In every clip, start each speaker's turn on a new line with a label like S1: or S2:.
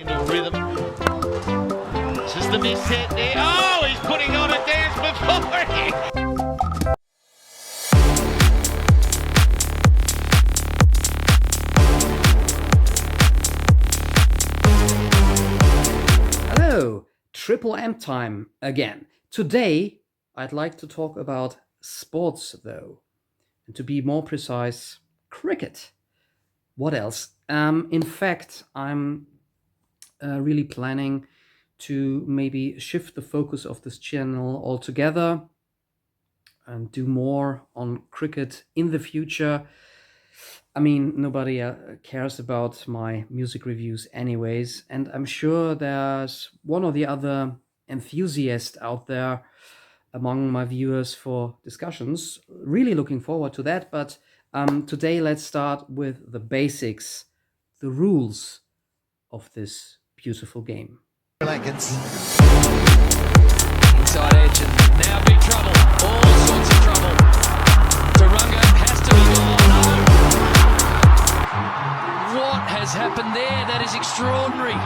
S1: into rhythm. This is the miss hit there. Oh, he's putting on a dance before it.
S2: Hello, Triple M time again. Today, I'd like to talk about sports though, and to be more precise, cricket. What else? In fact, I'm really planning to maybe shift the focus of this channel altogether and do more on cricket in the future. I mean, nobody cares about my music reviews anyways, and I'm sure there's one or the other enthusiast out there among my viewers for discussions. Really looking forward to that, but today let's start with the basics, the rules of this beautiful game.
S3: Inside edge and now big trouble, all sorts of trouble. Turunga has to be gone. No. What has happened there? That is extraordinary.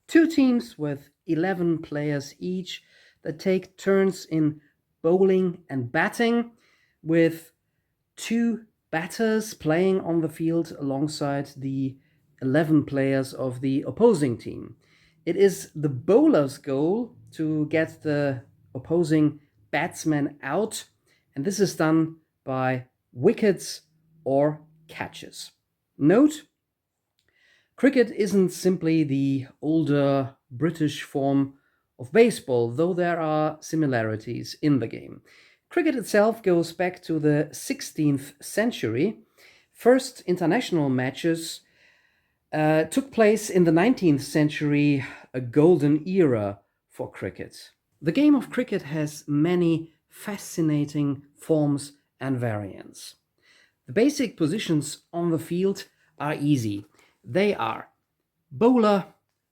S2: Two teams with 11 players each that take turns in bowling and batting, with two batters playing on the field alongside the 11 players of the opposing team. It is the bowler's goal to get the opposing batsman out, and this is done by wickets or catches. Note, cricket isn't simply the older British form of baseball, though there are similarities in the game. Cricket itself goes back to the 16th century. First international matches took place in the 19th century, a golden era for cricket. The game of cricket has many fascinating forms and variants. The basic positions on the field are easy. They are bowler,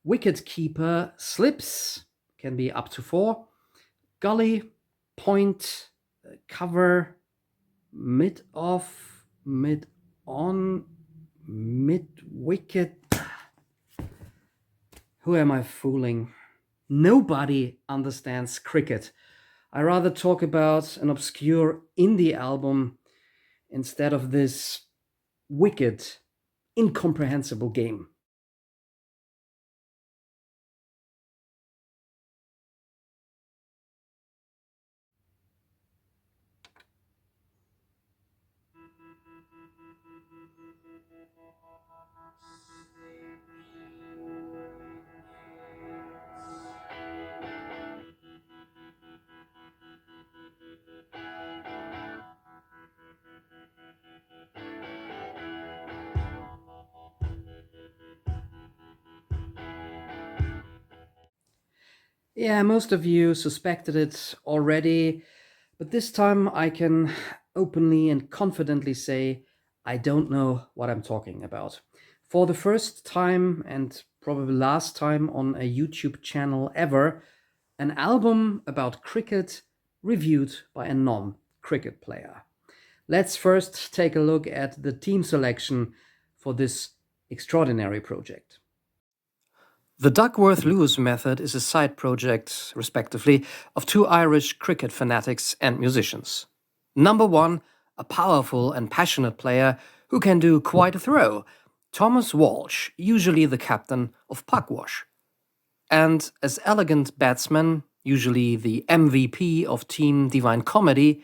S2: wicket keeper, slips, can be up to 4, gully, point, cover, mid-off, mid-on, mid-wicket. Who am I fooling? Nobody understands cricket. I rather talk about an obscure indie album instead of this wicked, incomprehensible game. Yeah, most of you suspected it already, but this time I can openly and confidently say I don't know what I'm talking about. For the first time, and probably last time on a YouTube channel ever, an album about cricket reviewed by a non-cricket player. Let's first take a look at the team selection for this extraordinary project. The Duckworth Lewis Method is a side project, respectively, of two Irish cricket fanatics and musicians. Number one, a powerful and passionate player who can do quite a throw, Thomas Walsh, usually the captain of Pugwash. And as elegant batsman, usually the MVP of Team Divine Comedy,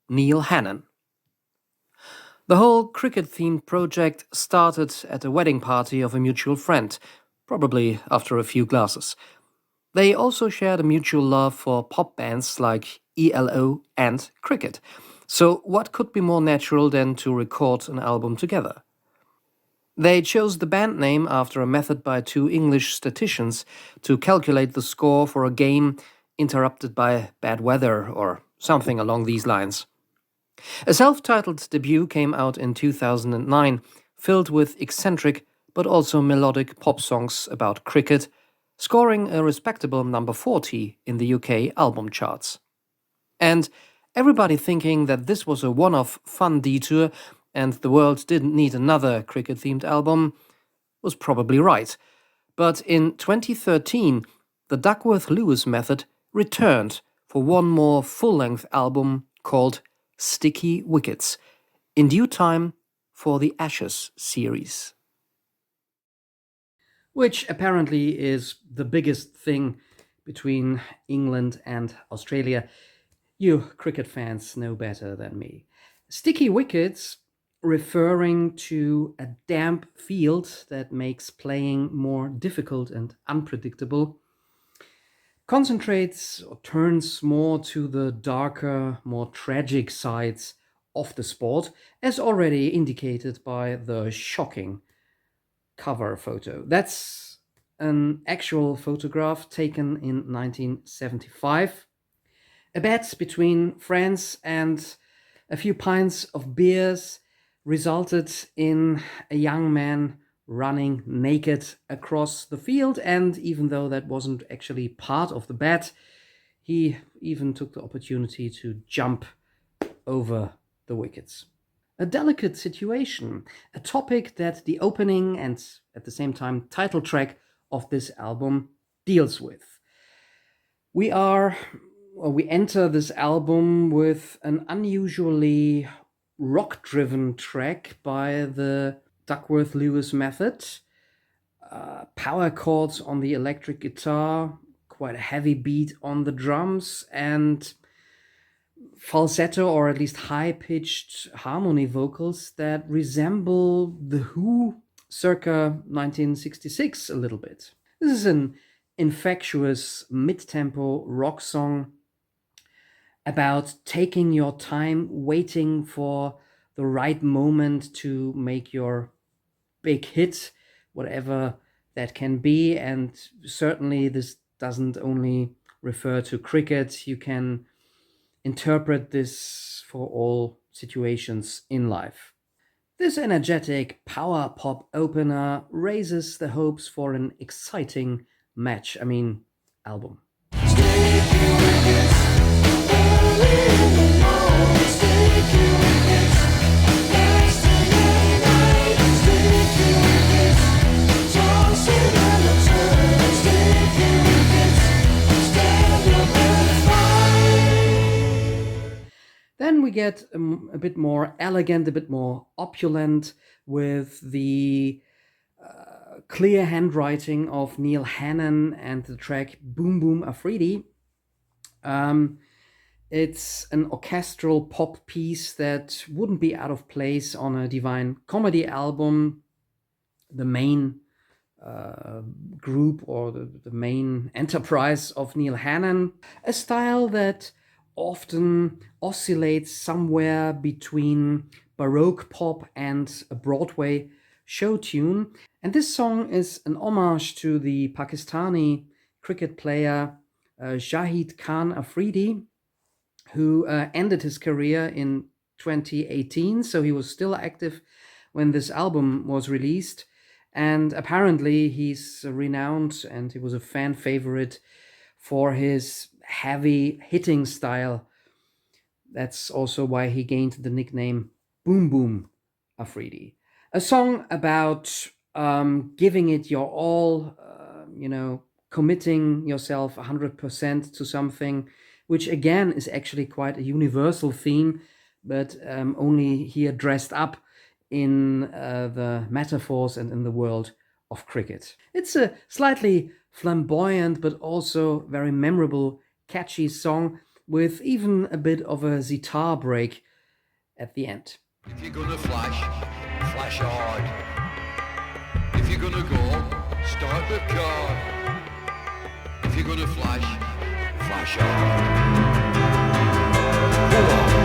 S2: Neil Hannon. The whole cricket-themed project started at a wedding party of a mutual friend, probably after a few glasses. They also shared a mutual love for pop bands like ELO and cricket. So what could be more natural than to record an album together? They chose the band name after a method by two English statisticians to calculate the score for a game interrupted by bad weather or something along these lines. A self-titled debut came out in 2009, filled with eccentric but also melodic pop songs about cricket, scoring a respectable number 40 in the UK album charts. And everybody thinking that this was a one-off fun detour and the world didn't need another cricket-themed album was probably right. But in 2013, the Duckworth Lewis Method returned for one more full-length album called Sticky Wickets, in due time for the Ashes series. Which apparently is the biggest thing between England and Australia. You cricket fans know better than me. Sticky Wickets, referring to a damp field that makes playing more difficult and unpredictable, concentrates or turns more to the darker, more tragic sides of the sport, as already indicated by the shocking cover photo. That's an actual photograph taken in 1975. A bet between friends and a few pints of beers resulted in a young man running naked across the field, and even though that wasn't actually part of the bet, he even took the opportunity to jump over the wickets. A delicate situation, a topic that the opening and at the same time title track of this album deals with. We enter this album with an unusually rock-driven track by the Duckworth Lewis Method, power chords on the electric guitar, quite a heavy beat on the drums, and falsetto or at least high-pitched harmony vocals that resemble The Who circa 1966 a little bit. This is an infectious mid-tempo rock song about taking your time, waiting for the right moment to make your big hit, whatever that can be. And certainly this doesn't only refer to cricket. You can interpret this for all situations in life. This energetic power pop opener raises the hopes for an exciting album. Then we get a bit more elegant, a bit more opulent with the clear handwriting of Neil Hannon and the track Boom Boom Afridi. It's an orchestral pop piece that wouldn't be out of place on a Divine Comedy album. The main group or the main enterprise of Neil Hannon, a style that often oscillates somewhere between Baroque pop and a Broadway show tune. And this song is an homage to the Pakistani cricket player Shahid Khan Afridi, who ended his career in 2018. So he was still active when this album was released. And apparently he's renowned and he was a fan favorite for his heavy hitting style. That's also why he gained the nickname Boom Boom Afridi. A song about giving it your all, committing yourself 100% to something, which again is actually quite a universal theme, but only here dressed up in the metaphors and in the world of cricket. It's a slightly flamboyant but also very memorable, catchy song with even a bit of a sitar break at the end.
S4: If you're gonna flash, flash hard. If you're gonna go, start the car. If you're gonna flash, flash hard. Go on.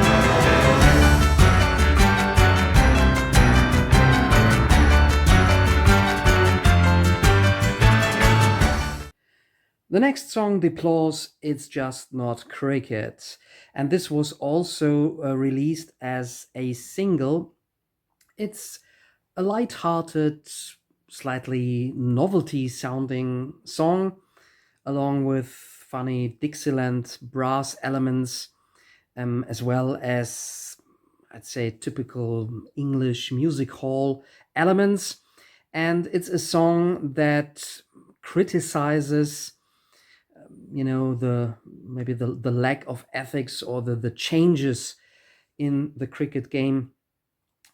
S2: The next song deplores It's Just Not Cricket, and this was also released as a single. It's a light-hearted, slightly novelty-sounding song, along with funny Dixieland brass elements, as well as, I'd say, typical English music hall elements. And it's a song that criticizes, the maybe the lack of ethics or the changes in the cricket game,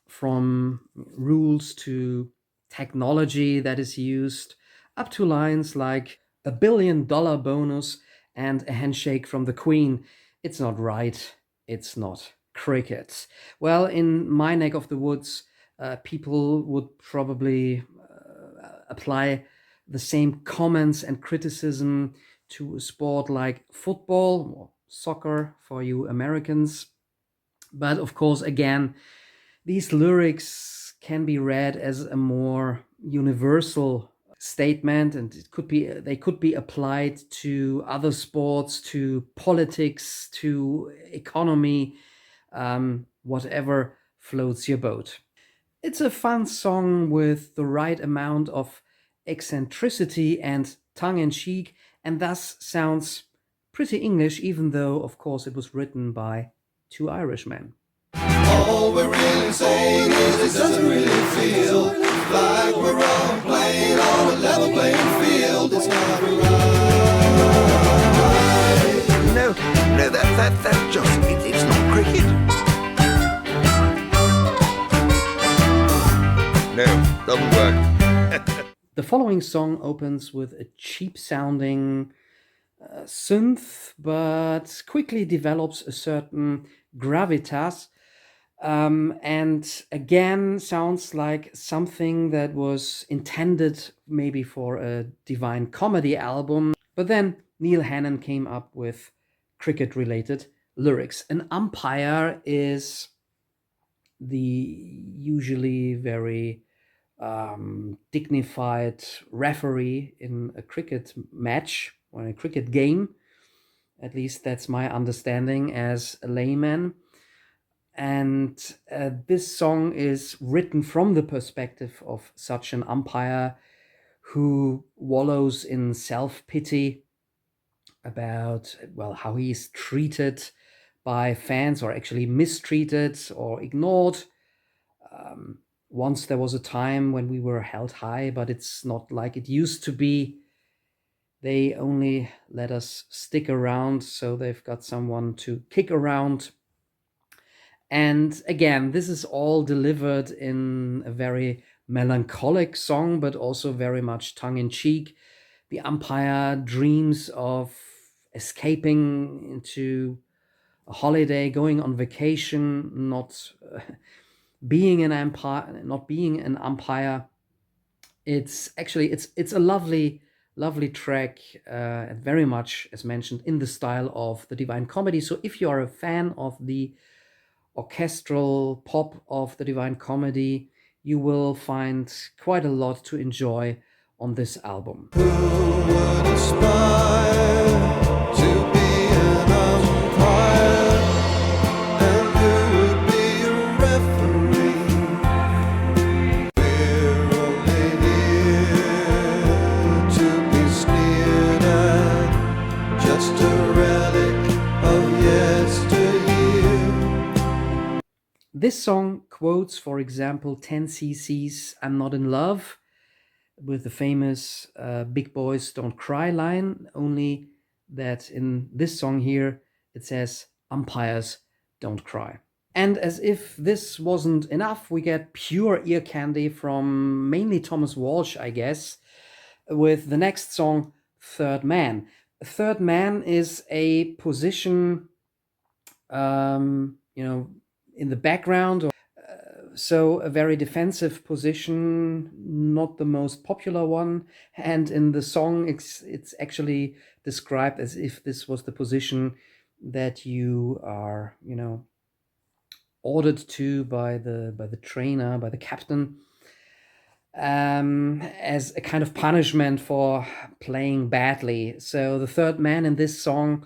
S2: from rules to technology that is used, up to lines like $1 billion bonus and a handshake from the Queen. It's not right. It's not cricket. Well, in my neck of the woods, people would probably apply the same comments and criticism to a sport like football or soccer for you Americans. But of course, again, these lyrics can be read as a more universal statement, and they could be applied to other sports, to politics, to economy, whatever floats your boat. It's a fun song with the right amount of eccentricity and tongue-in-cheek, and thus sounds pretty English, even though, of course, it was written by two Irishmen.
S5: All we're really saying is it doesn't really feel like we're all playing on a level playing field. It's not right.
S6: No, that's just it's not cricket. No, doesn't work.
S2: The following song opens with a cheap-sounding synth, but quickly develops a certain gravitas, and again sounds like something that was intended maybe for a Divine Comedy album. But then Neil Hannon came up with cricket-related lyrics. An umpire is the usually very dignified referee in a cricket match or in a cricket game. At least that's my understanding as a layman. And this song is written from the perspective of such an umpire who wallows in self-pity about, well, how he's treated by fans, or actually mistreated or ignored. Once there was a time when we were held high, but it's not like it used to be. They only let us stick around, so they've got someone to kick around. And again, this is all delivered in a very melancholic song, but also very much tongue-in-cheek. The umpire dreams of escaping into a holiday, going on vacation, not being an umpire. It's actually it's a lovely track, very much, as mentioned, in the style of the Divine Comedy. So if you are a fan of the orchestral pop of the Divine Comedy, you will find quite a lot to enjoy on this album.
S5: Who would aspire to be an umpire? And who would be a referee? We're only here to be sneered at, just a relic of yesteryear.
S2: This song quotes, for example, 10cc's I'm Not in Love, with the famous Big Boys Don't Cry line, only that in this song here it says umpires don't cry. And as if this wasn't enough, we get pure ear candy from mainly Thomas Walsh, I guess, with the next song, Third Man. Third Man is a position, in the background, or so a very defensive position, not the most popular one. And in the song, it's actually described as if this was the position that you are, ordered to by the trainer, by the captain, as a kind of punishment for playing badly. So the third man in this song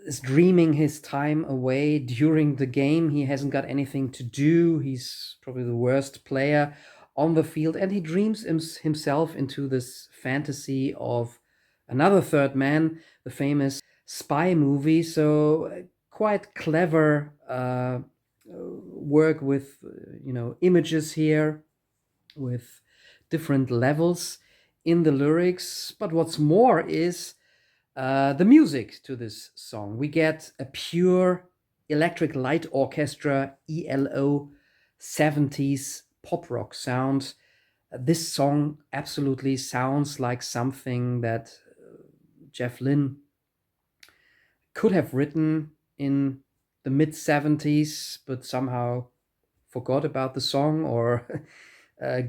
S2: is dreaming his time away during the game. He hasn't got anything to do. He's probably the worst player on the field, and he dreams himself into this fantasy of another third man, the famous spy movie. So quite clever work with images here. with different levels in the lyrics. But what's more is the music to this song. We get a pure electric light orchestra, ELO 70s pop rock sound. This song absolutely sounds like something that Jeff Lynne could have written in the mid 70s, but somehow forgot about the song or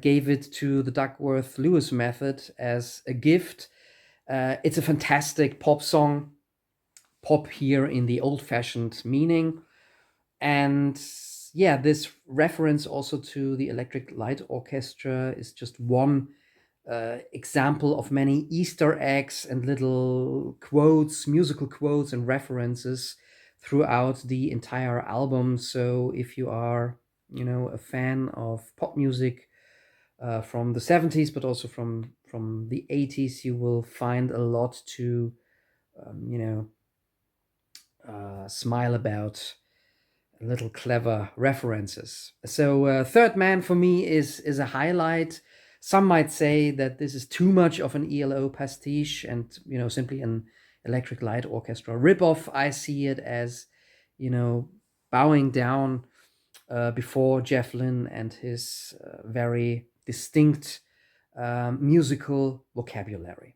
S2: gave it to the Duckworth Lewis Method as a gift. It's a fantastic pop song, pop here in the old-fashioned meaning. And yeah, this reference also to the Electric Light Orchestra is just one example of many Easter eggs and little quotes, musical quotes and references throughout the entire album. So if you are, a fan of pop music from the 70s, but also from the 80s, you will find a lot to, smile about, little clever references. So Third Man for me is a highlight. Some might say that this is too much of an ELO pastiche and, simply an Electric Light Orchestra ripoff. I see it as, bowing down before Jeff Lynne and his very distinct musical vocabulary.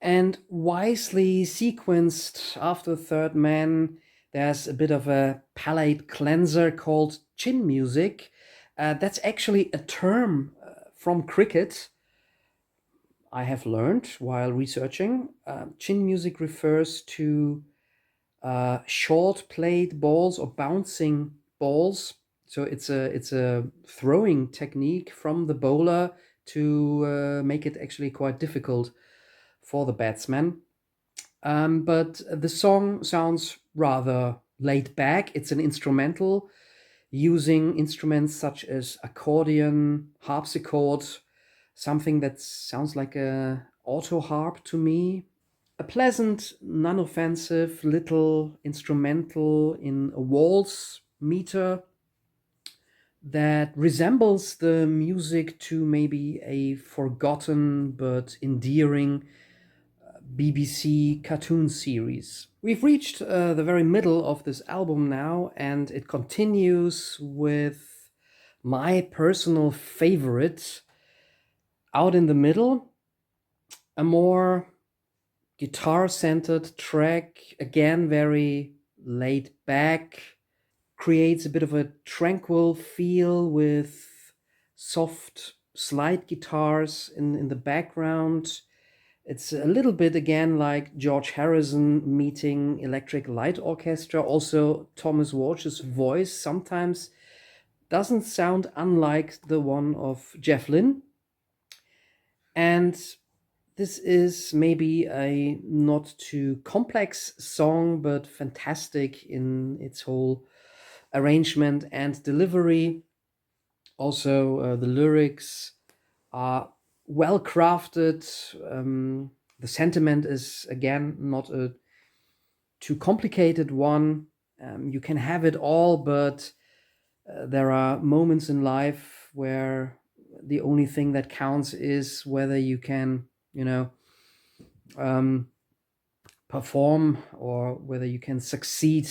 S2: And wisely sequenced after Third Man, there's a bit of a palate cleanser called chin music. That's actually a term from cricket I have learned while researching. Chin music refers to short played balls or bouncing balls. So it's a throwing technique from the bowler to make it actually quite difficult for the batsman. But the song sounds rather laid back. It's an instrumental using instruments such as accordion, harpsichord, something that sounds like a auto harp to me. A pleasant, non-offensive little instrumental in a waltz meter that resembles the music to maybe a forgotten but endearing BBC cartoon series. We've reached the very middle of this album now, and it continues with my personal favorite. Out in the middle, a more guitar-centered track, again very laid back, creates a bit of a tranquil feel with soft slide guitars in the background. It's a little bit, again, like George Harrison meeting Electric Light Orchestra. Also, Thomas Walsh's voice sometimes doesn't sound unlike the one of Jeff Lynne. And this is maybe a not too complex song, but fantastic in its whole arrangement and delivery. Also, the lyrics are well crafted. The sentiment is, again, not a too complicated one. You can have it all, but there are moments in life where the only thing that counts is whether you can, perform or whether you can succeed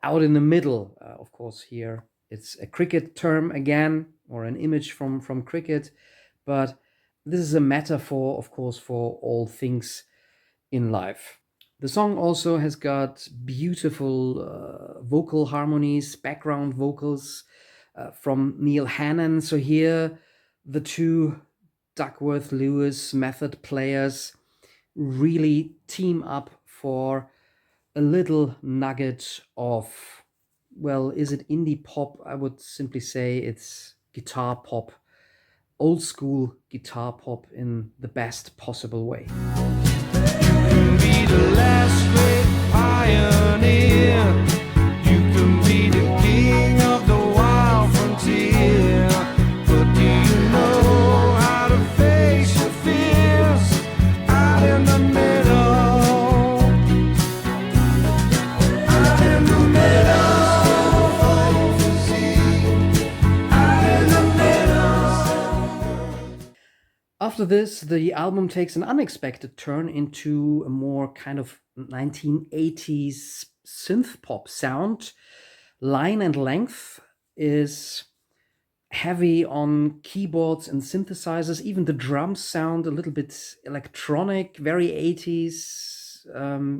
S2: out in the middle. Of course, here it's a cricket term again, or an image from cricket, but this is a metaphor, of course, for all things in life. The song also has got beautiful vocal harmonies, background vocals from Neil Hannon. So here the two Duckworth Lewis Method players really team up for a little nugget of, well, is it indie pop? I would simply say it's guitar pop. Old school guitar pop in the best possible way.
S5: the last great pioneer. You can be the king of the wild frontier. But do you know how to face your fears out in the middle? Out in the middle. Out in the middle.
S2: After this, the album takes an unexpected turn into a more kind of 1980s synth pop sound. Line and Length is heavy on keyboards and synthesizers. Even the drums sound a little bit electronic, very 80s.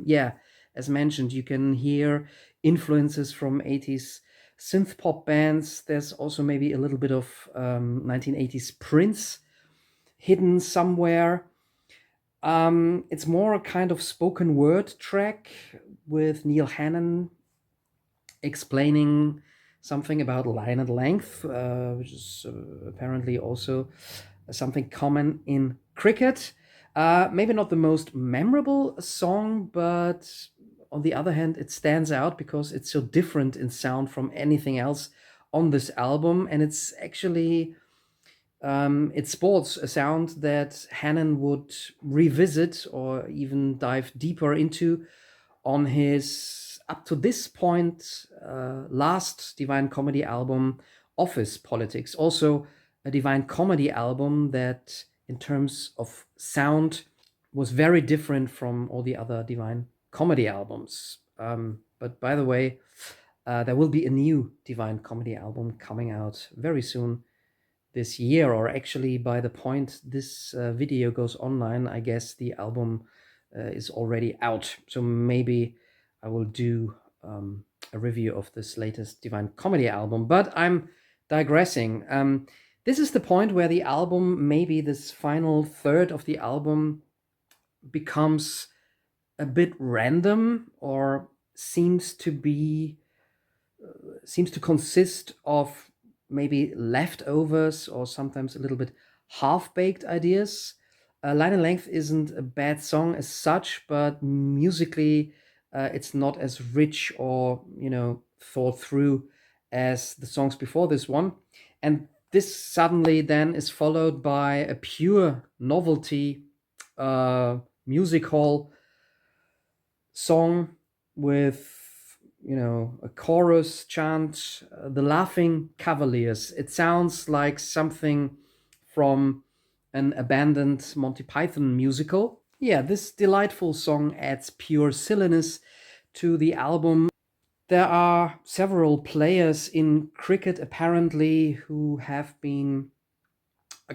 S2: Yeah, as mentioned, you can hear influences from 80s synth pop bands. There's also maybe a little bit of 1980s Prince hidden somewhere. It's more a kind of spoken word track with Neil Hannon explaining something about line and length, which is apparently also something common in cricket. Maybe not the most memorable song, but on the other hand, it stands out because it's so different in sound from anything else on this album, and it's actually it sports a sound that Hannon would revisit or even dive deeper into on his, up to this point, last Divine Comedy album, Office Politics. Also a Divine Comedy album that, in terms of sound, was very different from all the other Divine Comedy albums. But by the way, there will be a new Divine Comedy album coming out very soon this year, or actually by the point this video goes online, I guess the album is already out. So maybe I will do a review of this latest Divine Comedy album, but I'm digressing. This is the point where the album, maybe this final third of the album, becomes a bit random, or seems to consist of maybe leftovers or sometimes a little bit half-baked ideas. Line and Length isn't a bad song as such, but musically it's not as rich or, thought through as the songs before this one. And this suddenly then is followed by a pure novelty music hall song with a chorus chant, The Laughing Cavaliers. It sounds like something from an abandoned Monty Python musical. Yeah, this delightful song adds pure silliness to the album. There are several players in cricket, apparently, who have been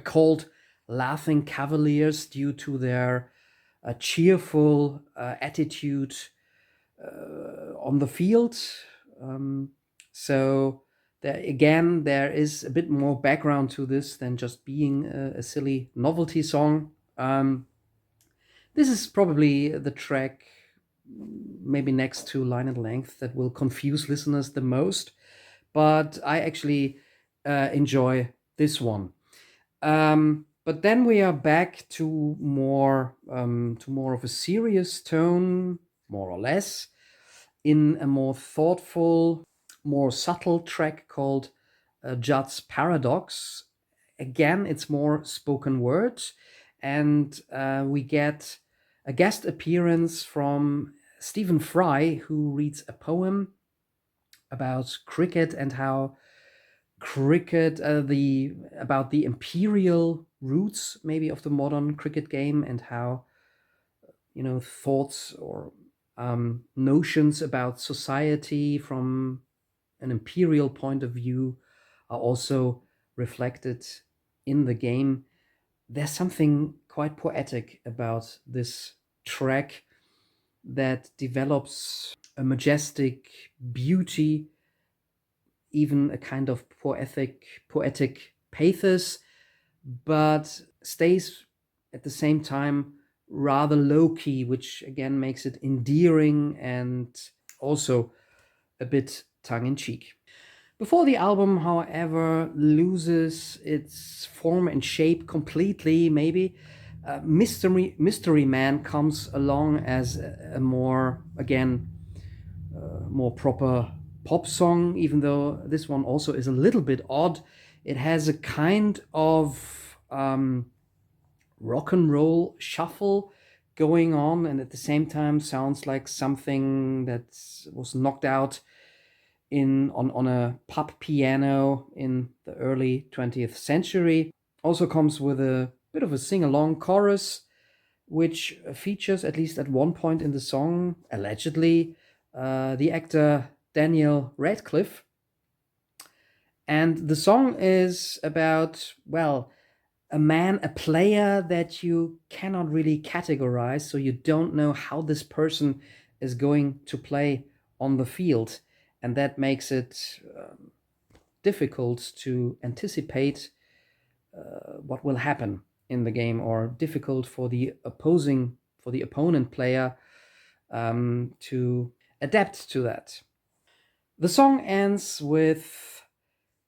S2: called Laughing Cavaliers due to their cheerful attitude on the field. So there is a bit more background to this than just being a silly novelty song. This is probably the track, maybe next to Line and Length, that will confuse listeners the most, but I actually enjoy this one. But then we are back to more of a serious tone, more or less, in a more thoughtful, more subtle track called Judd's Paradox. Again, it's more spoken word, and we get a guest appearance from Stephen Fry, who reads a poem about cricket and how cricket, about the imperial roots maybe of the modern cricket game, and how thoughts or notions about society from an imperial point of view are also reflected in the game. There's something quite poetic about this track that develops a majestic beauty, even a kind of poetic pathos, but stays at the same time rather low-key, which again makes it endearing and also a bit tongue-in-cheek. Before the album, however, loses its form and shape completely, maybe, Mystery Man comes along as a more, again, more proper pop song, even though this one also is a little bit odd. It has a kind of rock and roll shuffle going on, and at the same time sounds like something that was knocked out on a pub piano in the early 20th century. Also comes with a bit of a sing-along chorus, which features, at least at one point in the song, allegedly, the actor Daniel Radcliffe. And the song is about, well, a player that you cannot really categorize, so you don't know how this person is going to play on the field. And that makes it difficult to anticipate what will happen in the game, or difficult for the opponent player to adapt to that. The song ends with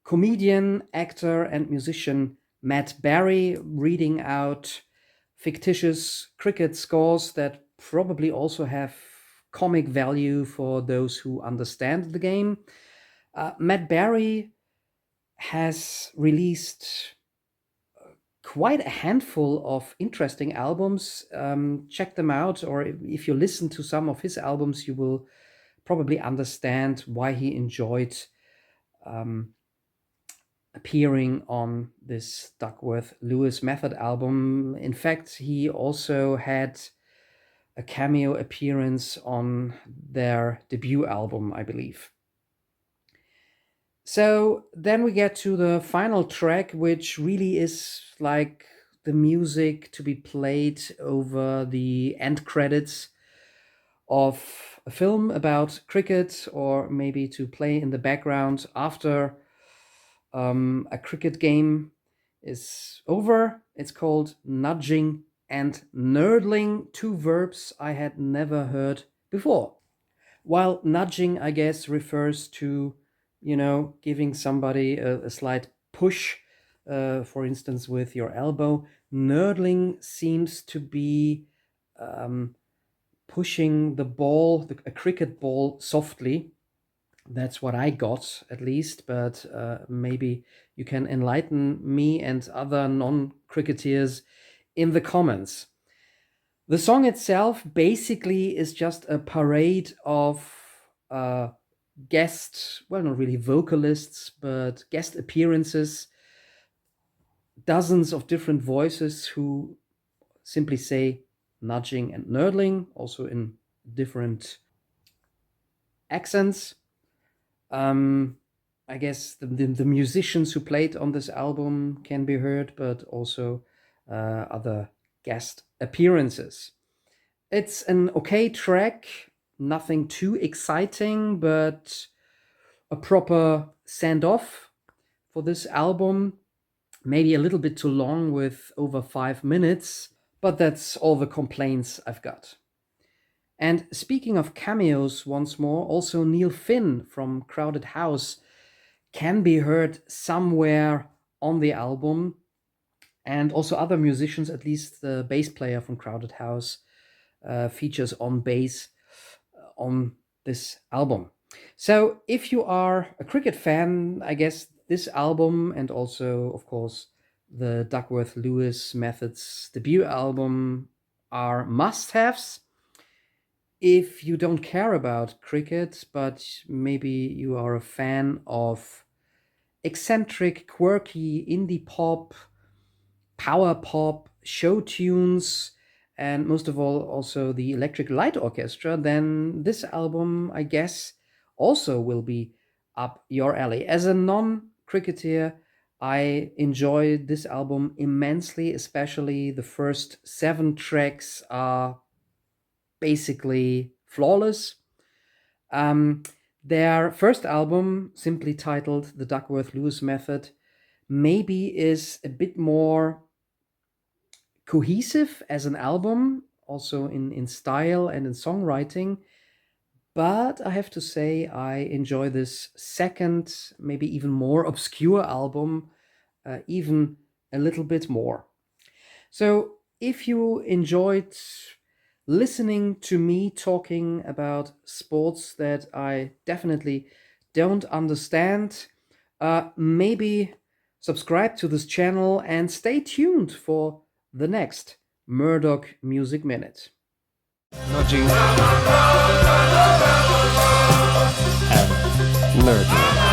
S2: comedian, actor, and musician Matt Barry reading out fictitious cricket scores that probably also have comic value for those who understand the game. Matt Barry has released quite a handful of interesting albums. Check them out, or if you listen to some of his albums, you will probably understand why he enjoyed appearing on this Duckworth Lewis Method album. In fact, he also had a cameo appearance on their debut album, I believe. So then we get to the final track, which really is like the music to be played over the end credits of a film about cricket, or maybe to play in the background after a cricket game is over. It's called Nudging and Nerdling, two verbs I had never heard before. While nudging, I guess, refers to, giving somebody a slight push, for instance, with your elbow. Nerdling seems to be pushing the ball, a cricket ball, softly. That's what I got, at least, but maybe you can enlighten me and other non-cricketers in the comments. The song itself basically is just a parade of guest, well, not really vocalists, but guest appearances, dozens of different voices who simply say nudging and nerdling, also in different accents. I guess the musicians who played on this album can be heard, but also other guest appearances. It's an okay track, nothing too exciting, but a proper send-off for this album. Maybe a little bit too long with over 5 minutes, but that's all the complaints I've got. And speaking of cameos once more, also Neil Finn from Crowded House can be heard somewhere on the album, and also other musicians, at least the bass player from Crowded House features on bass on this album. So if you are a cricket fan, I guess this album, and also, of course, the Duckworth Lewis Method's debut album, are must-haves. If you don't care about cricket, but maybe you are a fan of eccentric, quirky indie pop, power pop, show tunes, and most of all, also the Electric Light Orchestra, then this album, I guess, also will be up your alley. As a non-cricketer, I enjoy this album immensely, especially the first 7 tracks are basically flawless. Their first album, simply titled The Duckworth Lewis Method, maybe is a bit more cohesive as an album, also in style and in songwriting. But I have to say, I enjoy this second, maybe even more obscure album even a little bit more. So if you enjoyed listening to me talking about sports that I definitely don't understand, maybe subscribe to this channel and stay tuned for the next Murdock Music Minute.
S5: Nudging and Murdock.